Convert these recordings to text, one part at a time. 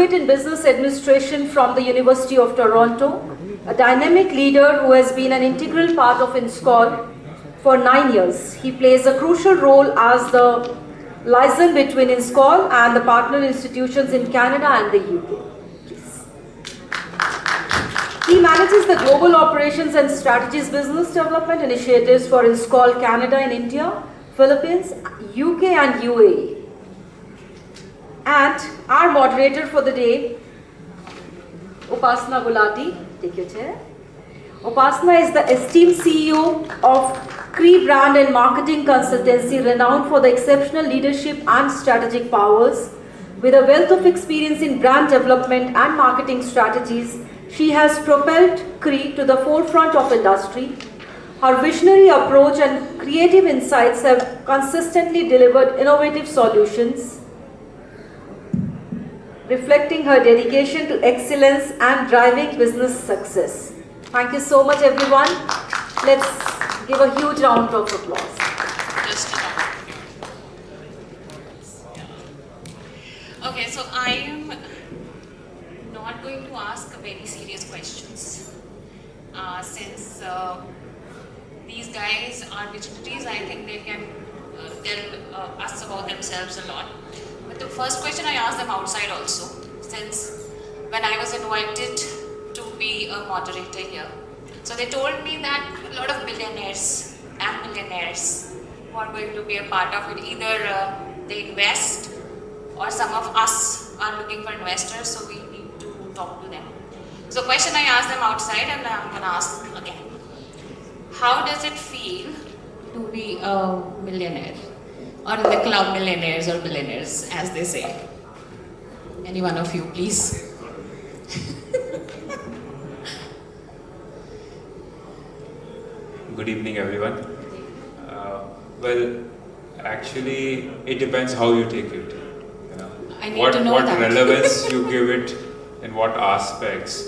graduate in business administration from the University of Toronto, a dynamic leader who has been an integral part of INSCOL for 9 years. He plays a crucial role as the liaison between INSCOL and the partner institutions in Canada and the UK. He manages the global operations and strategies business development initiatives for INSCOL Canada in India, Philippines, UK and UAE. And our moderator for the day, Upasna Gulati, take your chair. Upasna is the esteemed CEO of Cree Brand and Marketing Consultancy, renowned for the exceptional leadership and strategic powers. With a wealth of experience in brand development and marketing strategies, she has propelled Cree to the forefront of industry. Her visionary approach and creative insights have consistently delivered innovative solutions, reflecting her dedication to excellence and driving business success. Thank you so much, everyone. Let's give a huge round of applause. Okay, so I am not going to ask very serious questions. Since these guys are visionaries, I think they can tell us about themselves a lot. But the first question I asked them outside also, since when I was invited to be a moderator here. So they told me that a lot of billionaires and millionaires who are going to be a part of it, either they invest or some of us are looking for investors, so we need to talk to them. So question I asked them outside and I'm going to ask again. How does it feel to be a millionaire? Or in the club millionaires or billionaires, as they say? Any one of you, please. Good evening, everyone. Well, actually, it depends how you take it. I need to know what that. relevance you give it and what aspects.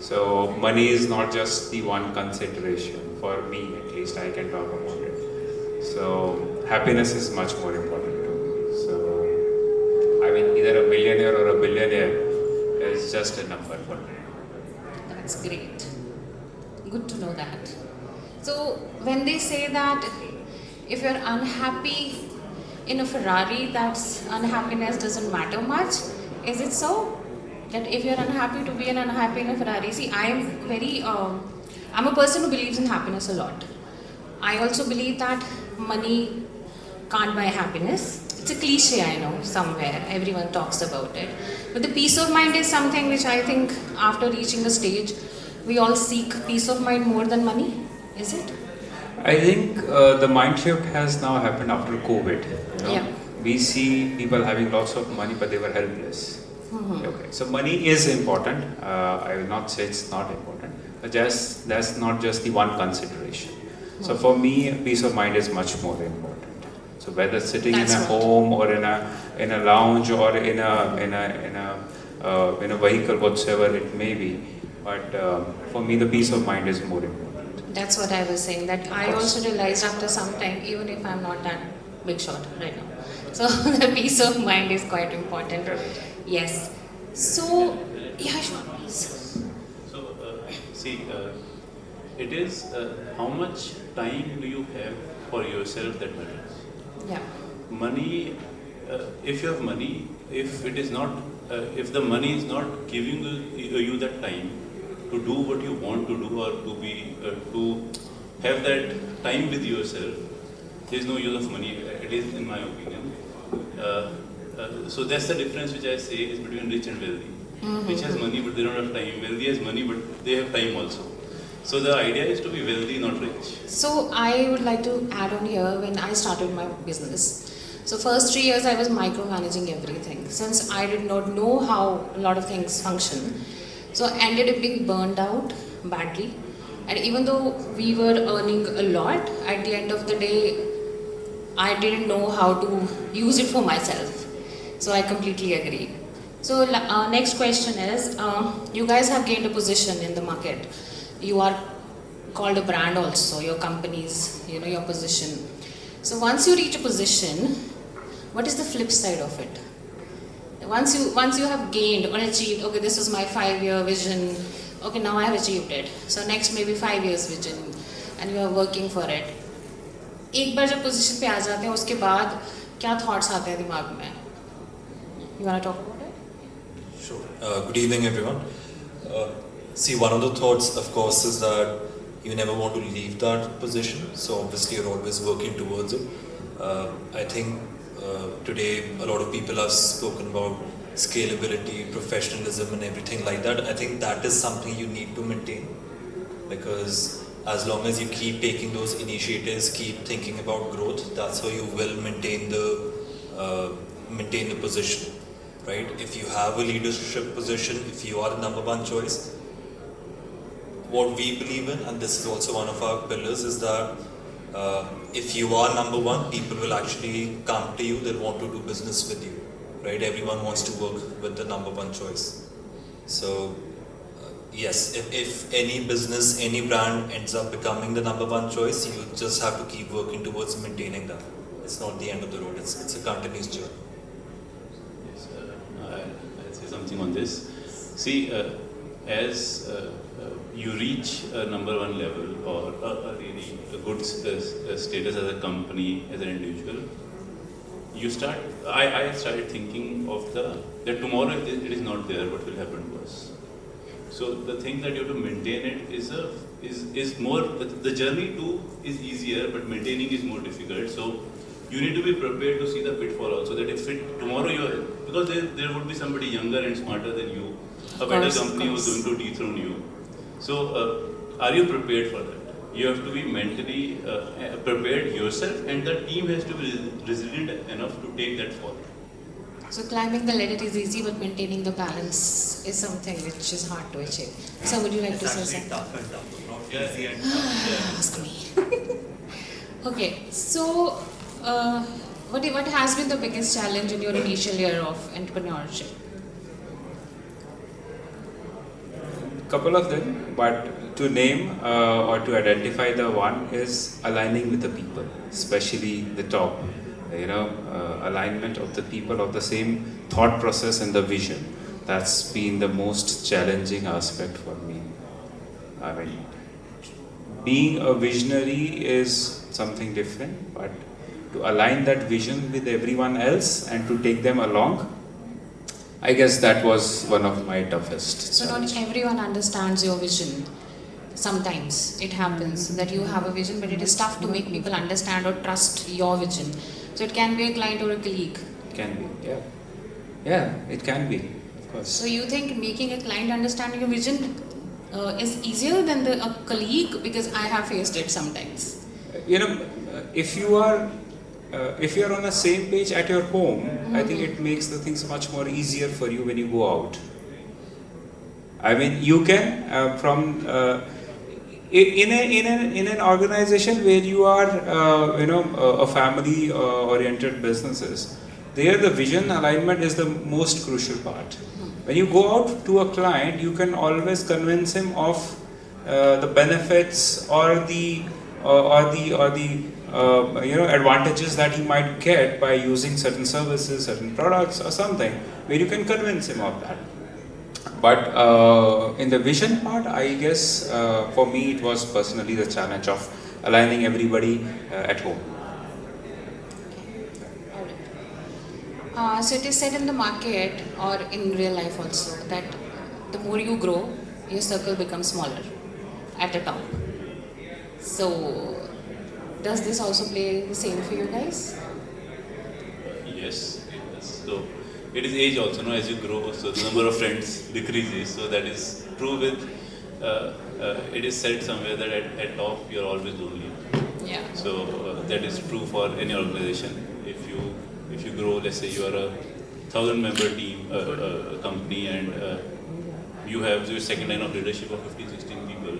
So, money is not just the one consideration. For me, at least, I can talk about it. So, happiness is much more important to me. So, I mean, either a millionaire or a billionaire is just a number for me. That's great. Good to know that. So, when they say that if you're unhappy in a Ferrari, that's unhappiness doesn't matter much, is it so? That if you're unhappy to be unhappy in a Ferrari, see, I'm a person who believes in happiness a lot. I also believe that money can't buy happiness. It's a cliche, I know, somewhere, everyone talks about it. But the peace of mind is something which I think after reaching a stage, we all seek peace of mind more than money, is it? I think the mind shift has now happened after COVID. Yeah. We see people having lots of money, but they were helpless. Mm-hmm. Okay, so money is important. I will not say it's not important, but that's not just the one consideration. So for me, peace of mind is much more important. So whether sitting in a home or in a lounge or in a vehicle, whatsoever it may be, but for me, the peace of mind is more important. That's what I was saying, that I also realized after some time, even if I'm not that big shot right now. So the peace of mind is quite important. Yes. So, yeah, sure, please. So, it is how much time do you have for yourself that matters. Yeah. Money, if you have money, if the money is not giving you that time to do what you want to do or to have that time with yourself, there is no use of money, at least in my opinion. So that's the difference which I say is between rich and wealthy. Mm-hmm. Rich has money but they don't have time. Wealthy has money but they have time also. So the idea is to be wealthy, not rich. So I would like to add on here, when I started my business. So first 3 years I was micromanaging everything. Since I did not know how a lot of things function. So I ended up being burned out badly. And even though we were earning a lot, at the end of the day, I didn't know how to use it for myself. So I completely agree. So next question is, you guys have gained a position in the market. You are called a brand also, your company's, your position. So once you reach a position, what is the flip side of it? Once you have gained or achieved, okay, this was my 5-year vision, okay, now I have achieved it. So next maybe 5 years vision, and you are working for it. एक बार जब position पे आ जाते हैं उसके बाद क्या thoughts आते हैं दिमाग में? You wanna talk about it? Sure. Good evening, everyone. See, one of the thoughts, of course, is that you never want to leave that position. So obviously, you're always working towards it. I think today a lot of people have spoken about scalability, professionalism, and everything like that. I think that is something you need to maintain, because as long as you keep taking those initiatives, keep thinking about growth, that's how you will maintain the position, right? If you have a leadership position, if you are the number one choice, what we believe in, and this is also one of our pillars, is that if you are number one, people will actually come to you, they'll want to do business with you, right? Everyone wants to work with the number one choice. So yes, if any business, any brand ends up becoming the number one choice, you just have to keep working towards maintaining that. It's not the end of the road, it's a continuous journey. Yes, I'll say something on this. See, as you reach a number one level or a really good status as a company, as an individual, I started thinking of that tomorrow it is not there, what will happen to us. So the thing that you have to maintain it is more, the journey too is easier, but maintaining is more difficult. So you need to be prepared to see the pitfall also, that if tomorrow because there would be somebody younger and smarter than you, a better company was going to dethrone you. So are you prepared for that? You have to be mentally prepared yourself, and the team has to be resilient enough to take that fall. So climbing the ladder is easy, but maintaining the balance is something which is hard to achieve. So would you like to say something? Tough and tough, not easy and tough. Ask me. Okay, so what has been the biggest challenge in your initial year of entrepreneurship? Couple of them, but to name or to identify the one is aligning with the people, especially the top. Alignment of the people of the same thought process and the vision. That's been the most challenging aspect for me. I mean, being a visionary is something different, but to align that vision with everyone else and to take them along, I guess that was one of my toughest. So not everyone understands your vision. Sometimes it happens that you have a vision, but it is tough to make people understand or trust your vision. So it can be a client or a colleague. It can be, yeah. Yeah, it can be, of course. So you think making a client understand your vision is easier than a colleague? Because I have faced it sometimes. If you are on the same page at your home, I think it makes the things much more easier for you when you go out. I mean, you can in an organization where you are a family oriented businesses, there the vision alignment is the most crucial part. When you go out to a client, you can always convince him of the benefits or the advantages that he might get by using certain services, certain products or something, where you can convince him of that. But in the vision part, I guess for me it was personally the challenge of aligning everybody at home. So it is said in the market or in real life also that the more you grow, your circle becomes smaller at the top. So does this also play the same for you guys? Yes. So it is age also, as you grow, so the number of friends decreases. So that is true with, it is said somewhere that at top you are always lonely. Yeah. So that is true for any organization. If you grow, let's say you are a 1,000-member team, company, and you have your second line of leadership of 15, 16 people,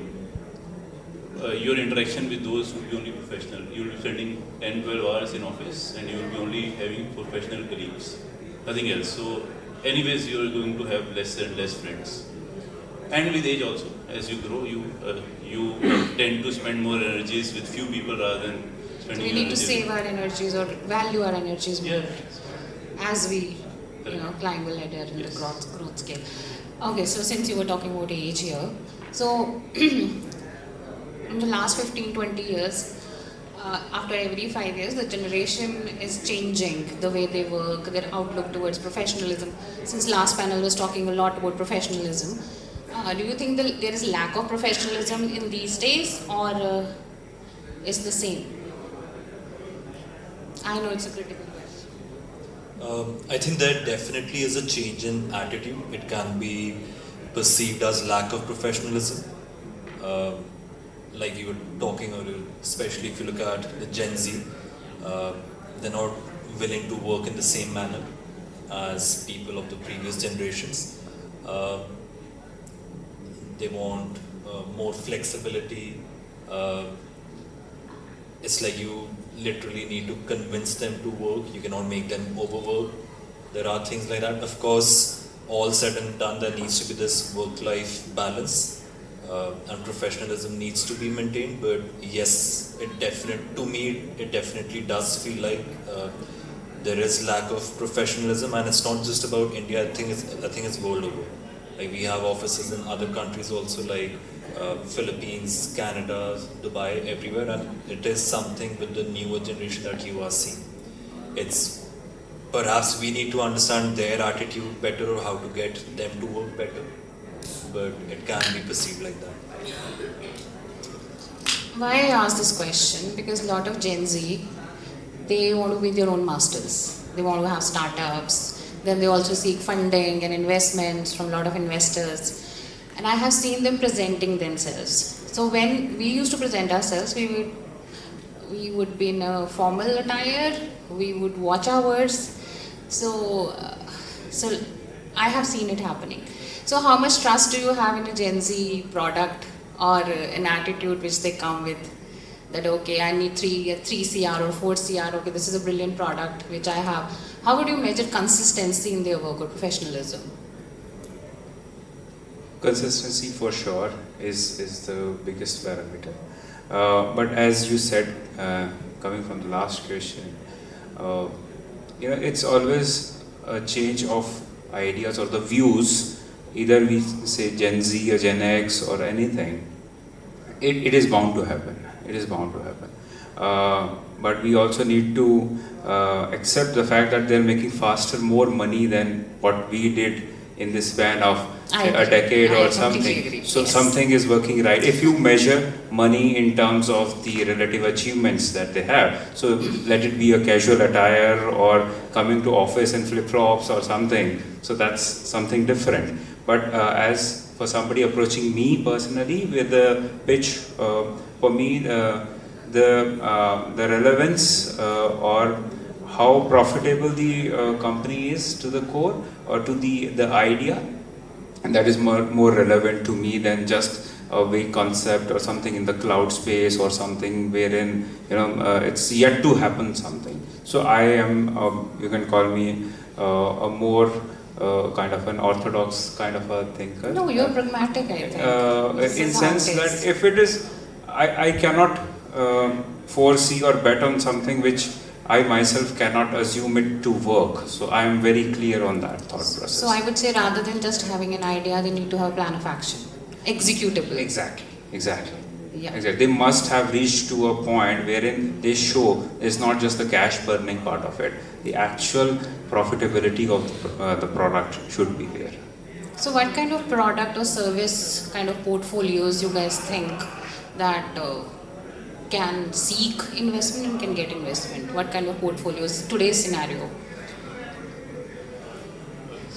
your interaction with those will be only professional. You will be spending 10, 12 hours in office, and you will be only having professional colleagues, nothing else. So anyways, you are going to have less and less friends. And with age also, as you grow, you tend to spend more energies with few people rather than spending. So we need to save our energies or value our energies more as we climb a ladder in the growth scale. Okay, so since you were talking about age here, so in the last 15-20 years, after every 5 years, the generation is changing the way they work, their outlook towards professionalism. Since last panel was talking a lot about professionalism, do you think that there is lack of professionalism in these days, or is the same? I know it's a critical question. I think there definitely is a change in attitude. It can be perceived as lack of professionalism. Like you were talking earlier, especially if you look at the Gen Z, they're not willing to work in the same manner as people of the previous generations. They want more flexibility. It's like you literally need to convince them to work. You cannot make them overwork. There are things like that. Of course, all said and done, there needs to be this work-life balance. And professionalism needs to be maintained, but yes, it definitely does feel like there is lack of professionalism, and it's not just about India. I think it's world over. Like we have offices in other countries also, like Philippines, Canada, Dubai, everywhere, and it is something with the newer generation that you are seeing. It's perhaps we need to understand their attitude better, or how to get them to work better. But it can be perceived like that. Why I ask this question? Because a lot of Gen Z, they want to be their own masters. They want to have startups. Then they also seek funding and investments from a lot of investors. And I have seen them presenting themselves. So when we used to present ourselves, we would be in a formal attire. We would watch our words. So I have seen it happening. So how much trust do you have in a Gen Z product or an attitude which they come with? That okay, I need 3 CR or 4 CR, okay, this is a brilliant product which I have. How would you measure consistency in their work or professionalism? Consistency for sure is the biggest parameter. But as you said, coming from the last question, it's always a change of ideas or the views. Either we say Gen Z or Gen X or anything, it is bound to happen. It is bound to happen. But we also need to accept the fact that they're making faster more money than what we did in this span of a decade or something. So yes, something is working right. If you measure money in terms of the relative achievements that they have, so let it be a casual attire or coming to office in flip-flops or something, so that's something different. But as for somebody approaching me personally with a pitch, for me the relevance or how profitable the company is to the core or to the idea, and that is more relevant to me than just a vague concept or something in the cloud space or something wherein it's yet to happen something. So I am, you can call me a more kind of an orthodox kind of a thinker. No, you're pragmatic, I think. In sense that if it is, I cannot foresee or bet on something which I myself cannot assume it to work. So I am very clear on that thought process. So I would say rather than just having an idea, they need to have a plan of action. Executable. Exactly. Yeah. Exactly. They must have reached to a point wherein they show it's not just the cash burning part of it. The actual profitability of the product should be there. So what kind of product or service kind of portfolios you guys think that can seek investment and can get investment? What kind of portfolios, today's scenario?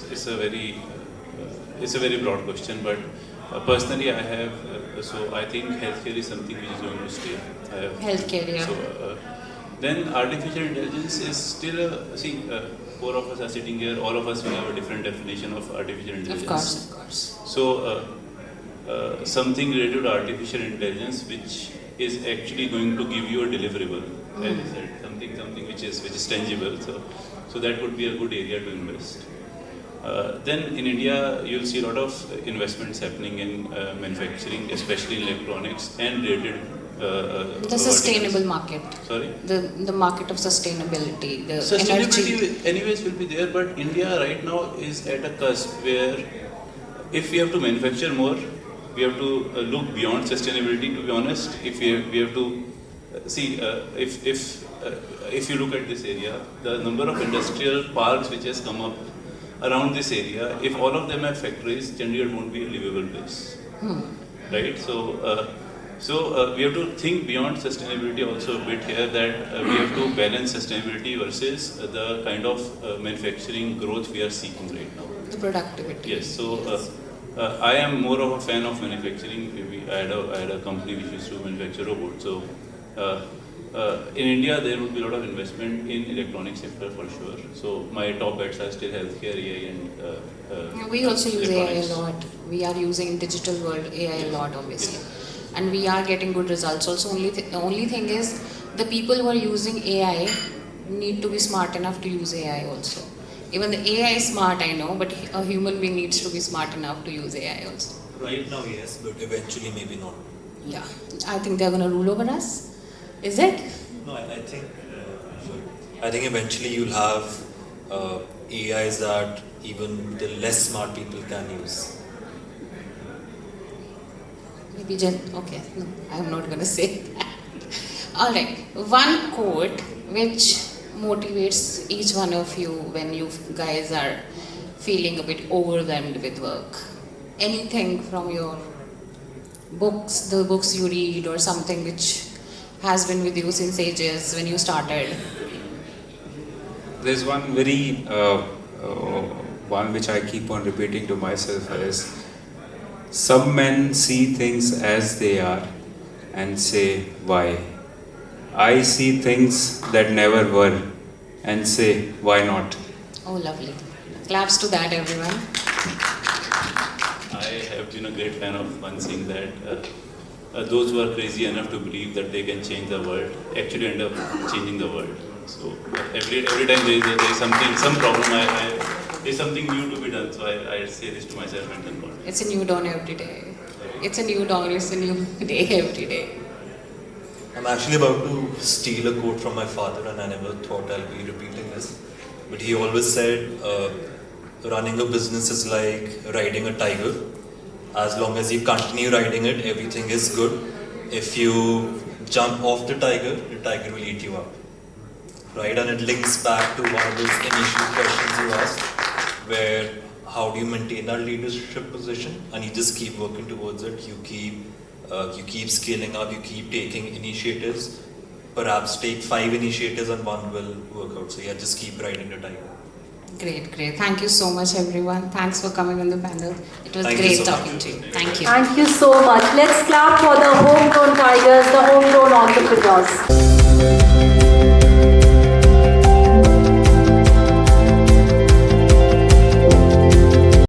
It's a very broad question, but personally I have, so I think healthcare is something which is going to stay. Healthcare, yeah. So then artificial intelligence is still four of us are sitting here, all of us will have a different definition of artificial intelligence. Of course. So something related to artificial intelligence which is actually going to give you a deliverable, as I said, something which is tangible. So that would be a good area to invest. Then in India, you'll see a lot of investments happening in manufacturing, especially in electronics and related The sustainable market. Sorry? The market of sustainability, the Sustainability energy. anyways will be there, but India right now is at a cusp where if we have to manufacture more, we have to look beyond sustainability. To be honest, if we have to see if you look at this area, the number of industrial parks which has come up around this area, if all of them have factories, Chandigarh won't be a livable place, right? So we have to think beyond sustainability also a bit here, that we have to balance sustainability versus the kind of manufacturing growth we are seeking right now. The productivity. Yes, so I am more of a fan of manufacturing. I had a company which used to manufacture robots. So in India there would be a lot of investment in electronic sector for sure. So my top bets are still healthcare, AI and we also use AI a electronics. lot. We are using in digital world AI a lot, obviously. And we are getting good results. Also, the only thing is the people who are using AI need to be smart enough to use AI also. Even the AI is smart, I know, but a human being needs to be smart enough to use AI also. Right now, yes, but eventually maybe not. Yeah, I think they're going to rule over us. Is it? No, I think eventually you'll have AIs that even the less smart people can use. Maybe okay, no, I'm not going to say that. Alright, one quote which motivates each one of you when you guys are feeling a bit overwhelmed with work. Anything from your books, the books you read, or something which has been with you since ages when you started? There's one one which I keep on repeating to myself is, some men see things as they are and say, why? I see things that never were and say, why not? Oh, lovely. Claps to that, everyone. I have been a great fan of one saying that those who are crazy enough to believe that they can change the world actually end up changing the world. So every time there is some problem, there's something new to be done. So I say this to myself and then God. It's a new dawn every day. It's a new dawn, it's a new day every day. I'm actually about to steal a quote from my father, and I never thought I'll be repeating this. But he always said, running a business is like riding a tiger. As long as you continue riding it, everything is good. If you jump off the tiger will eat you up. Right? And it links back to one of those initial questions you asked, where how do you maintain that leadership position? And you just keep working towards it. You keep scaling up, you keep taking initiatives. Perhaps take 5 initiatives and one will work out. So yeah, just keep riding the tiger. Great. Thank you so much, everyone. Thanks for coming on the panel. It was Thank you great so talking much. to you. Thank you. Thank you so much. Let's clap for the homegrown tigers, the homegrown entrepreneurs.